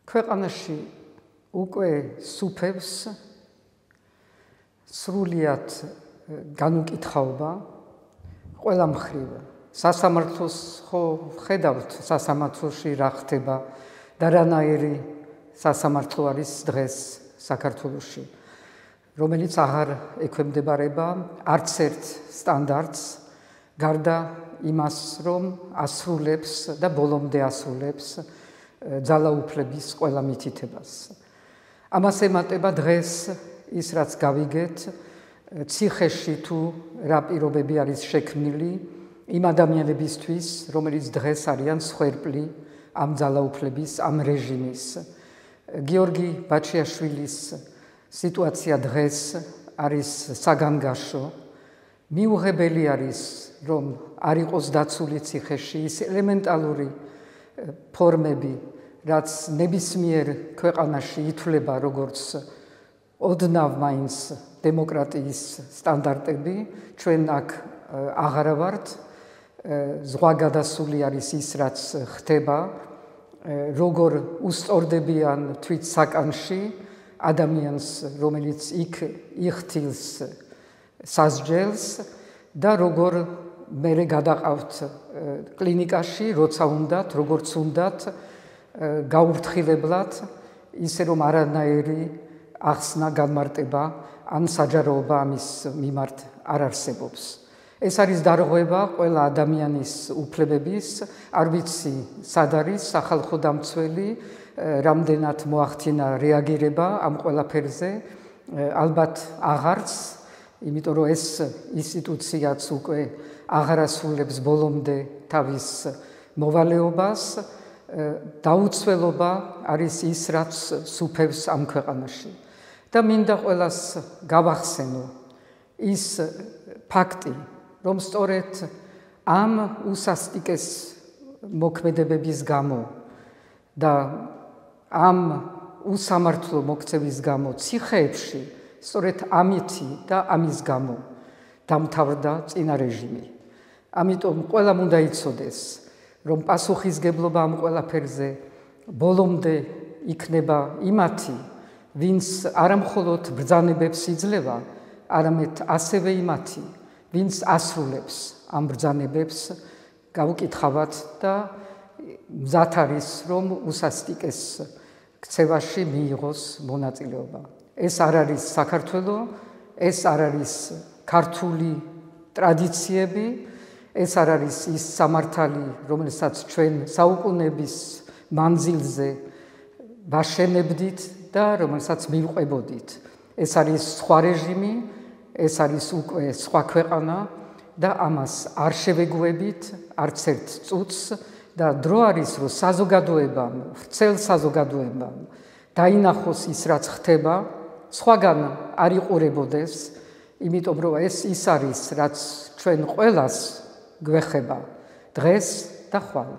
ქვეყანაში უკვე სუფევს სრულიად განუკითხაობა ყველა მხრივ. სასამართლოს ხო ხედავთ სასამართლოში რა ხდება და რანაირი სასამართლო არის დღეს საქართველოში, რომელიც აღარ ექვემდებარება არც ერთ სტანდარტს, გარდა იმას, რომ ასრულებს და ბოლომდე ასრულებს ძალაუფლების ყველა მითითებას. ამას ემატება დღეს ის, რაც გავიგეთ, ციხეში თუ რა პირობები არის შექმნილი იმ ადამიანებისთვის, რომელიც დღეს არიან მსხვერპლი ამ ძალაუფლების, ამ რეჟიმის. გიორგი ბაჩიაშვილის სიტუაცია დღეს არის საგანგაშო. მიუღებელი არის, რომ არ იყოს დაცული ციხეში ის ელემენტალური ფორმები, რაც ნებისმიერ ქვეყანაში ითვლება როგორც ოდნავ მაინც დემოკრატიის სტანდარტები. ჩვენ აქ აღარა ვართ. ზღვა გადასული არის ის, რაც ხდება, როგორ უსწორდებიან თვით საკანში ადამიანს, რომელიც იქ იხთილს სასჯელს და როგორ მერე გადაყავთ კლინიკაში, როცა უნდათ, როგორც უნდათ, გაუფრთხილებლად, ისე რომ არანაირი ახსნა, განმარტება ან საჯაროობა ამის მიმართ არ არსებობს. ეს არის დარღვევა ყველა ადამიანის უფლებების, არ ვიცი სად არის სახალხო დამცველი, რამდენად მოახდინა რეაგირება ამ ყველაფერზე, ალბათ აღარც, იმიტომ რომ ეს ინსტიტუციაც უკვე აღარ ასრულებს ბოლომდე თავის მოვალეობას. დაუცველობა არის ის, რაც სუფევს ამ ქვეყანაში. და მინდა ყველას გავახსენო ის ფაქტი, რომ სწორედ ამ უსასტიკეს მოქმედებების გამო და ამ უსამართლო მოქცევის გამო ციხეებში, სწორედ ამითი და ამის გამო დამთავრდა წინა რეჟიმი. ამიტომ ყველამ უნდა იცოდეს, რომ პასუხისგებლობა ამ ყველაფერზე ბოლომდე იქნება იმათი, ვინც არამხოლოდ ბრძანებებს იძლევა, არამედ ასევე იმათი, ვინც ასრულებს ამ ბრძანებებს გავუკითხავთ და მზად არის, რომ უსასტიკეს ქცევაში მიიღოს მონაწილეობა. ეს არ არის საქართველო, ეს არ არის ქართული ტრადიციები, ეს არ არის ის სამართალი, რომელსაც ჩვენ საუკუნეების მანძილზე ვაშენებდით და რომელსაც მივყვებოდით. ეს არის სხვა რეჟიმი, ეს არის უკვე სხვა ქვეყანა და ამას არ შევეგუებით არც ერთ წუთს და დრო არის, რომ საზოგადოებამ, ვრცელ საზოგადოებამ დაინახოს ის, რაც ხდება, სხვაგან არ იყურებოდეს, იმიტომ რომ ეს ის არის, რაც ჩვენ ყველას გვეხება დღეს და ხვალ.